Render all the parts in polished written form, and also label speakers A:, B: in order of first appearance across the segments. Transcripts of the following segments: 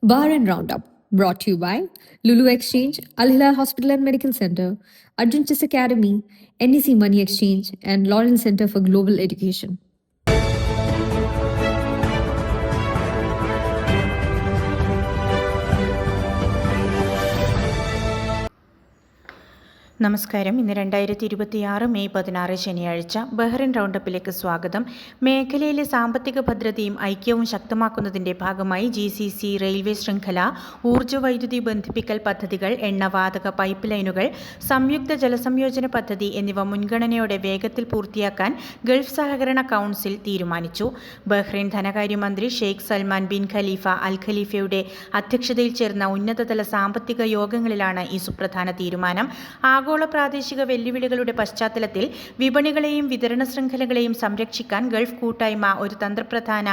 A: Bahrain Roundup, brought to you by Lulu Exchange, Al Hilal Hospital and Medical Center, Arjun Chess Academy, NEC Money Exchange, and Lawrence Center for Global Education.
B: നമസ്കാരം. ഇന്ന് 2026 May 16 ശനിയാഴ്ച. Bahrain റൗണ്ടപ്പിലേക്ക് സ്വാഗതം. മേഖലയിലെ സാമ്പത്തിക ഭദ്രതയും ഐക്യവും ശക്തമാക്കുന്നതിന്റെ ഭാഗമായി GCC railway ശൃംഖല, ഊർജ്ജ വൈദ്യുതി ബന്ധിപ്പിക്കൽ പദ്ധതികൾ, എണ്ണവാതക പൈപ്പ് ലൈനുകൾ, സംയുക്ത ജലസംയോജന പദ്ധതി എന്നിവ മുൻഗണനയോടെ വേഗത്തിൽ പൂർത്തിയാക്കാൻ ഗൾഫ് സഹകരണ കൗൺസിൽ തീരുമാനിച്ചു. ബഹ്റിൻ ധനകാര്യമന്ത്രി ഷെയ്ഖ് സൽമാൻ ബിൻ ഖലീഫ അൽ ഖലീഫയുടെ അധ്യക്ഷതയിൽ ചേർന്ന ഉന്നതതല സാമ്പത്തിക യോഗങ്ങളിലാണ് ഈ സുപ്രധാന തീരുമാനം. ആഗോള പ്രാദേശിക വെല്ലുവിളികളുടെ പശ്ചാത്തലത്തിൽ വിപണികളെയും വിതരണ ശൃംഖലകളെയും സംരക്ഷിക്കാൻ ഗൾഫ് കൂട്ടായ്മ ഒരു തന്ത്രപ്രധാന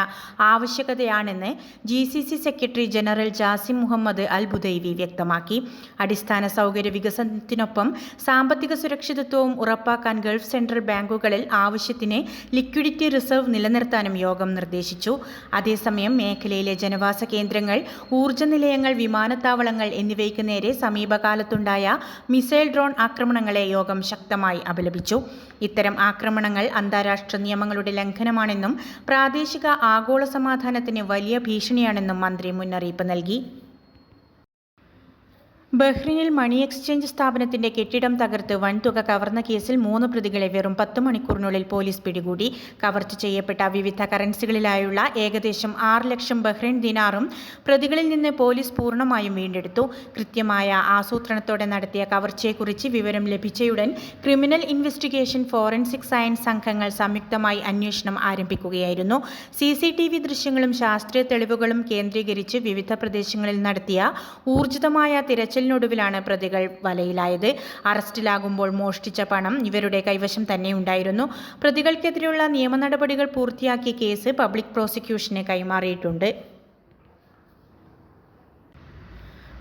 B: ആവശ്യകതയാണെന്ന് GCC secretary general Jasem Mohamed Al Budaiwi വ്യക്തമാക്കി. അടിസ്ഥാന സൗകര്യ വികസനത്തിനൊപ്പം സാമ്പത്തിക സുരക്ഷിതത്വവും ഉറപ്പാക്കാൻ ഗൾഫ് സെൻട്രൽ ബാങ്കുകളിൽ ആവശ്യത്തിന് ലിക്വിഡിറ്റി റിസർവ് നിലനിർത്താനും യോഗം നിർദ്ദേശിച്ചു. അതേസമയം മേഖലയിലെ ജനവാസ കേന്ദ്രങ്ങൾ, ഊർജ്ജ നിലയങ്ങൾ, വിമാനത്താവളങ്ങൾ എന്നിവയ്ക്ക് നേരെ സമീപകാലത്തുണ്ടായ മിസൈൽ ഡ്രോൺ ആക്രമണങ്ങളെ യോഗം ശക്തമായി അപലപിച്ചു. ഇത്തരം ആക്രമണങ്ങൾ അന്താരാഷ്ട്ര നിയമങ്ങളുടെ ലംഘനമാണെന്നും പ്രാദേശിക ആഗോള സമാധാനത്തിന് വലിയ ഭീഷണിയാണെന്നും മന്ത്രി മുന്നറിയിപ്പ് നൽകി. ബഹ്റിനിൽ മണി എക്സ്ചേഞ്ച് സ്ഥാപനത്തിന്റെ കെട്ടിടം തകർത്ത് വൻതുക കവർന്ന കേസിൽ 3 പ്രതികളെ വെറും 10 മണിക്കൂറിനുള്ളിൽ പോലീസ് പിടികൂടി. കവർച്ച ചെയ്യപ്പെട്ട വിവിധ കറൻസികളിലായുള്ള ഏകദേശം 6 ലക്ഷം ബഹ്റിൻ ദിനാറും പ്രതികളിൽ നിന്ന് പോലീസ് പൂർണ്ണമായും വീണ്ടെടുത്തു. കൃത്യമായ ആസൂത്രണത്തോടെ നടത്തിയ കവർച്ചയെക്കുറിച്ച് വിവരം ലഭിച്ചയുടൻ ക്രിമിനൽ ഇൻവെസ്റ്റിഗേഷൻ, ഫോറൻസിക് സയൻസ് സംഘങ്ങൾ സംയുക്തമായി അന്വേഷണം ആരംഭിക്കുകയായിരുന്നു. CCTV ദൃശ്യങ്ങളും ശാസ്ത്രീയ തെളിവുകളും കേന്ദ്രീകരിച്ച് വിവിധ പ്രദേശങ്ങളിൽ നടത്തിയ ഊർജിതമായ തിരച്ചിലിനൊടുവിലാണ് പ്രതികൾ വലയിലായത്. അറസ്റ്റിലാകുമ്പോൾ മോഷ്ടിച്ച പണം ഇവരുടെ കൈവശം തന്നെ ഉണ്ടായിരുന്നു. പ്രതികൾക്കെതിരെയുള്ള നിയമ നടപടികൾ പൂർത്തിയാക്കിയ കേസ് പബ്ലിക് പ്രോസിക്യൂഷന് കൈമാറിയിട്ടുണ്ട്.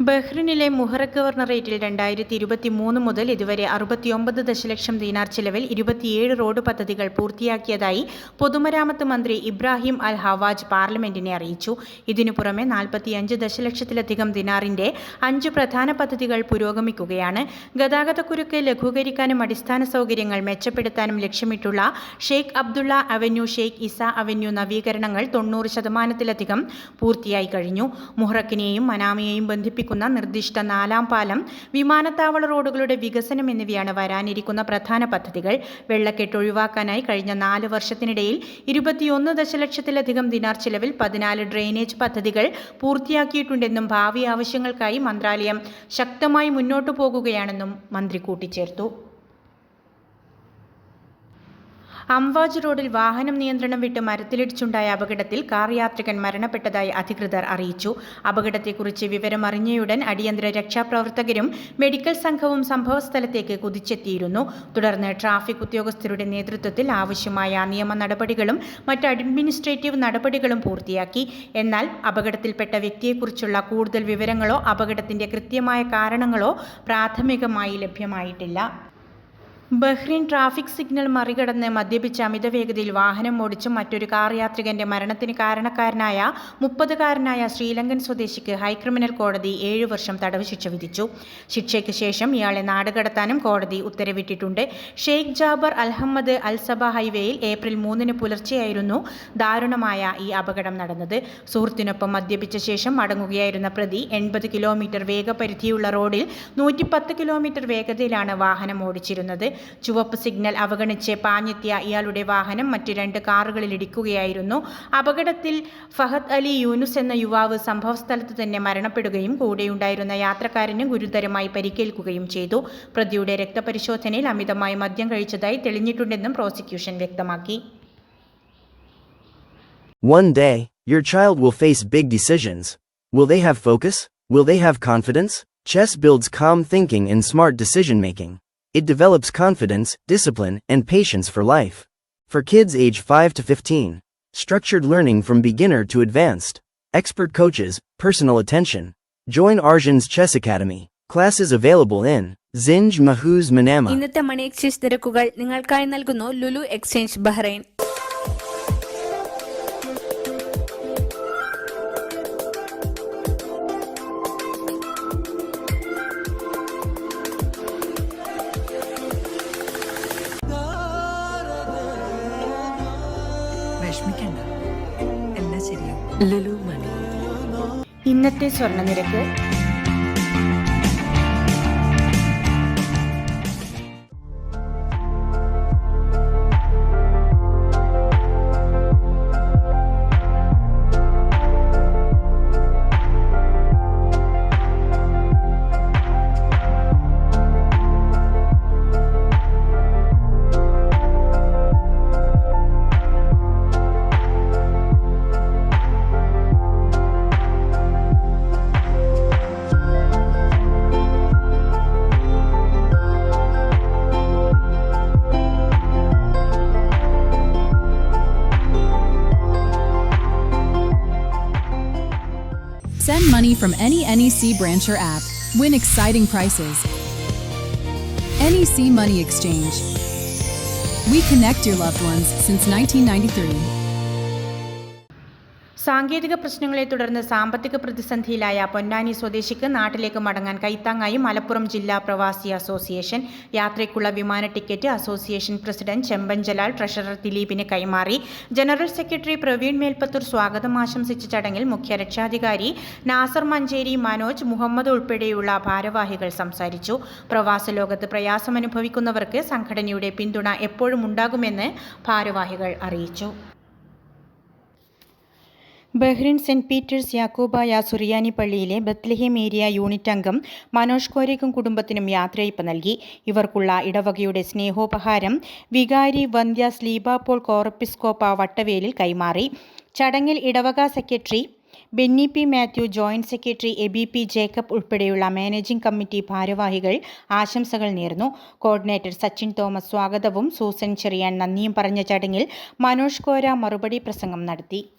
B: ബഹ്റിനിലെ മുഹറക് ഗവർണറേറ്റിൽ 2023 മുതൽ ഇതുവരെ 69 ദശലക്ഷം ദിനാർ ചിലവിൽ 27 റോഡ് പദ്ധതികൾ പൂർത്തിയാക്കിയതായി പൊതുമരാമത്ത് മന്ത്രി ഇബ്രാഹിം അൽ ഹവാജ് പാർലമെന്റിനെ അറിയിച്ചു. ഇതിനു പുറമെ 45 ദശലക്ഷത്തിലധികം ദിനാറിന്റെ 5 പ്രധാന പദ്ധതികൾ പുരോഗമിക്കുകയാണ്. ഗതാഗതക്കുരുക്ക് ലഘൂകരിക്കാനും അടിസ്ഥാന സൗകര്യങ്ങൾ മെച്ചപ്പെടുത്താനും ലക്ഷ്യമിട്ടുള്ള ഷെയ്ഖ് അബ്ദുള്ള അവന്യൂ, ഷെയ്ഖ് ഇസ അവന്യൂ നവീകരണങ്ങൾ 90% പൂർത്തിയായി കഴിഞ്ഞു. മുഹറക്കിനെയും മനാമയെയും ബന്ധിപ്പിക്കുന്ന നിർദ്ദിഷ്ട 4ാം പാലം, വിമാനത്താവള റോഡുകളുടെ വികസനം എന്നിവയാണ് വരാനിരിക്കുന്ന പ്രധാന പദ്ധതികൾ. വെള്ളക്കെട്ട് ഒഴിവാക്കാനായി കഴിഞ്ഞ 4 വർഷത്തിനിടയിൽ 21 ദശലക്ഷത്തിലധികം ദിനാർ ചിലവിൽ 14 ഡ്രെയിനേജ് പദ്ധതികൾ പൂർത്തിയാക്കിയിട്ടുണ്ടെന്നും ഭാവി ആവശ്യങ്ങൾക്കായി മന്ത്രാലയം ശക്തമായി മുന്നോട്ടു പോകുകയാണെന്നും മന്ത്രി കൂട്ടിച്ചേർത്തു. അംവാജ് റോഡിൽ വാഹനം നിയന്ത്രണം വിട്ട് മരത്തിലിടിച്ചുണ്ടായ അപകടത്തിൽ കാർ യാത്രികൻ മരണപ്പെട്ടതായി അധികൃതർ അറിയിച്ചു. അപകടത്തെക്കുറിച്ച് വിവരമറിഞ്ഞയുടൻ അടിയന്തര രക്ഷാപ്രവർത്തകരും മെഡിക്കൽ സംഘവും സംഭവസ്ഥലത്തേക്ക് കുതിച്ചെത്തിയിരുന്നു. തുടർന്ന് ട്രാഫിക് ഉദ്യോഗസ്ഥരുടെ നേതൃത്വത്തിൽ ആവശ്യമായ നിയമ നടപടികളും മറ്റ് അഡ്മിനിസ്ട്രേറ്റീവ് നടപടികളും പൂർത്തിയാക്കി. എന്നാൽ അപകടത്തിൽപ്പെട്ട വ്യക്തിയെക്കുറിച്ചുള്ള കൂടുതൽ വിവരങ്ങളോ അപകടത്തിന്റെ കൃത്യമായ കാരണങ്ങളോ പ്രാഥമികമായി ലഭ്യമായിട്ടില്ല. ബഹ്റിൻ ട്രാഫിക് സിഗ്നൽ മറികടന്ന് മദ്യപിച്ച് അമിതവേഗതയിൽ വാഹനം ഓടിച്ച് മറ്റൊരു കാർ യാത്രികന്റെ മരണത്തിന് കാരണക്കാരനായ 30-കാരനായ ശ്രീലങ്കൻ സ്വദേശിക്ക് ഹൈക്രിമിനൽ കോടതി 7 വർഷം തടവ് ശിക്ഷ വിധിച്ചു. ശിക്ഷയ്ക്ക് ശേഷം ഇയാളെ നാടുകടത്താനും കോടതി ഉത്തരവിട്ടിട്ടുണ്ട്. ഷെയ്ഖ് ജാബർ അൽഹമ്മദ് അൽ സബ ഹൈവേയിൽ ഏപ്രിൽ 3 പുലർച്ചെയായിരുന്നു ദാരുണമായ ഈ അപകടം നടന്നത്. സുഹൃത്തിനൊപ്പം മദ്യപിച്ച ശേഷം മടങ്ങുകയായിരുന്ന പ്രതി 80 കിലോമീറ്റർ വേഗപരിധിയുള്ള റോഡിൽ 110 കിലോമീറ്റർ വേഗതയിലാണ് വാഹനം ഓടിച്ചിരുന്നത്. ചുവപ്പ് സിഗ്നൽ അവഗണിച്ച് പാഞ്ഞെത്തിയ ഇയാളുടെ വാഹനം മറ്റ് 2 കാറുകളിൽ ഇടിക്കുകയായിരുന്നു. അപകടത്തിൽ ഫഹദ് അലി യൂനുസ് എന്ന യുവാവ് സംഭവസ്ഥലത്ത് തന്നെ മരണപ്പെടുകയും കൂടെയുണ്ടായിരുന്ന യാത്രക്കാരന് ഗുരുതരമായി പരിക്കേൽക്കുകയും ചെയ്തു. പ്രതിയുടെ രക്തപരിശോധനയിൽ അമിതമായി മദ്യം കഴിച്ചതായി തെളിഞ്ഞിട്ടുണ്ടെന്നും പ്രോസിക്യൂഷൻ വ്യക്തമാക്കി.
C: One day, your child will face big decisions. Will they have focus? Will they have confidence? Chess builds calm thinking and smart decision-making. It develops confidence, discipline, and patience for life. For kids age 5 to 15, structured learning from beginner to advanced, expert coaches, personal attention. Join Arjun's Chess Academy. Classes available in Zinj Mahuz Manama.
D: ഇന്നത്തെ money exchange നിരക്കുകൾ നിങ്ങൾക്കായി നൽകുന്നു Lulu exchange Bahrain.
E: Lulu മണി.
B: ഇന്നത്തെ സ്വർണ്ണനിരക്ക്
F: Send money from any NEC branch or app. Win exciting prizes. NEC Money Exchange. We connect your loved ones since 1993.
B: സാങ്കേതിക പ്രശ്നങ്ങളെ തുടർന്ന് സാമ്പത്തിക പ്രതിസന്ധിയിലായ പൊന്നാനി സ്വദേശിക്ക് നാട്ടിലേക്ക് മടങ്ങാൻ കൈത്താങ്ങായി മലപ്പുറം ജില്ലാ പ്രവാസി അസോസിയേഷൻ യാത്രയ്ക്കുള്ള വിമാന ടിക്കറ്റ് അസോസിയേഷൻ പ്രസിഡന്റ് ചെമ്പൻ ജലാൽ ട്രഷറർ ദിലീപിന് കൈമാറി. ജനറൽ സെക്രട്ടറി പ്രവീൺ മേൽപ്പത്തൂർ സ്വാഗതം ആശംസിച്ച ചടങ്ങിൽ മുഖ്യ രക്ഷാധികാരി നാസർ മഞ്ചേരി, മനോജ്, മുഹമ്മദ് ഉൾപ്പെടെയുള്ള ഭാരവാഹികൾ സംസാരിച്ചു. പ്രവാസ ലോകത്ത് പ്രയാസമനുഭവിക്കുന്നവർക്ക് സംഘടനയുടെ പിന്തുണ എപ്പോഴും ഉണ്ടാകുമെന്ന് ഭാരവാഹികൾ അറിയിച്ചു. ബഹ്റിൻ സെന്റ് പീറ്റേഴ്സ് യാക്കോബായ സുറിയാനി പള്ളിയിലെ ബത്ലഹേം ഏരിയ യൂണിറ്റ് അംഗം മനോജ് കോരേക്കും കുടുംബത്തിനും യാത്രയയപ്പ് നൽകി. ഇവർക്കുള്ള ഇടവകയുടെ സ്നേഹോപഹാരം വികാരി വന്ധ്യ സ്ലീബ പോൾ കോറപ്പിസ്കോപ്പ വട്ടവേലിൽ കൈമാറി. ചടങ്ങിൽ ഇടവക secretary Benny P Mathew, joint secretary Aby P Jacob ഉൾപ്പെടെയുള്ള മാനേജിംഗ് കമ്മിറ്റി ഭാരവാഹികൾ ആശംസകൾ നേർന്നു. കോർഡിനേറ്റർ സച്ചിൻ തോമസ് സ്വാഗതവും സൂസൻ ചെറിയാൻ നന്ദിയും പറഞ്ഞ ചടങ്ങിൽ മനോജ് കോര മറുപടി പ്രസംഗം നടത്തി.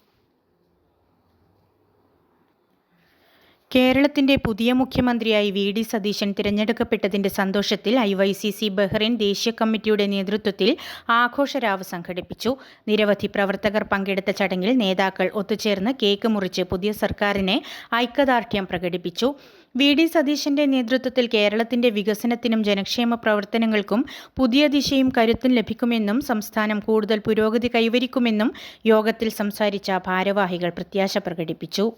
B: കേരളത്തിന്റെ പുതിയ മുഖ്യമന്ത്രിയായി വി.ഡി. സതീശൻ തിരഞ്ഞെടുക്കപ്പെട്ടതിന്റെ സന്തോഷത്തിൽ IYCC ബഹ്റൈൻ ദേശീയ കമ്മിറ്റിയുടെ നേതൃത്വത്തിൽ ആഘോഷരാവ് സംഘടിപ്പിച്ചു. നിരവധി പ്രവർത്തകർ പങ്കെടുത്ത ചടങ്ങിൽ നേതാക്കൾ ഒത്തുചേർന്ന് കേക്ക് മുറിച്ച് പുതിയ സർക്കാരിനെ ഐക്യദാർഢ്യം പ്രകടിപ്പിച്ചു. വി.ഡി. സതീശന്റെ നേതൃത്വത്തിൽ കേരളത്തിന്റെ വികസനത്തിനും ജനക്ഷേമ പ്രവർത്തനങ്ങൾക്കും പുതിയ ദിശയും കരുത്തും ലഭിക്കുമെന്നും സംസ്ഥാനം കൂടുതൽ പുരോഗതി കൈവരിക്കുമെന്നും യോഗത്തിൽ സംസാരിച്ച ഭാരവാഹികൾ പ്രത്യാശ പ്രകടിപ്പിച്ചു.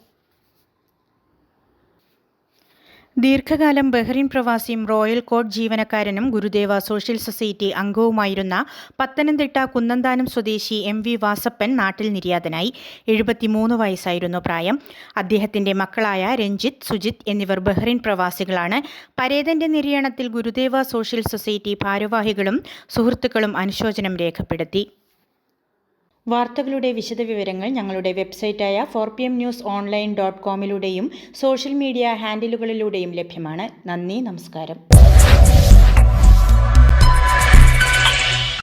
B: ദീർഘകാലം ബഹ്റിൻ പ്രവാസിയും റോയൽ കോർട്ട് ജീവനക്കാരനും ഗുരുദേവ സോഷ്യൽ സൊസൈറ്റി അംഗവുമായിരുന്ന പത്തനംതിട്ട കുന്നന്താനം സ്വദേശി MV വാസപ്പൻ നാട്ടിൽ നിര്യാതനായി. 73 വയസ്സായിരുന്നു പ്രായം. അദ്ദേഹത്തിന്റെ മക്കളായ രഞ്ജിത്ത്, സുജിത്ത് എന്നിവർ ബഹ്റിൻ പ്രവാസികളാണ്. പരേതന്റെ നിര്യാണത്തിൽ ഗുരുദേവ സോഷ്യൽ സൊസൈറ്റി ഭാരവാഹികളും സുഹൃത്തുക്കളും അനുശോചനം രേഖപ്പെടുത്തി. വാർത്തകളുടെ വിശദവിവരങ്ങൾ ഞങ്ങളുടെ വെബ്സൈറ്റായ 4pmnewsonline.com സോഷ്യൽ മീഡിയ ഹാൻഡിലുകളിലൂടെയും ലഭ്യമാണ്. നന്ദി, നമസ്കാരം.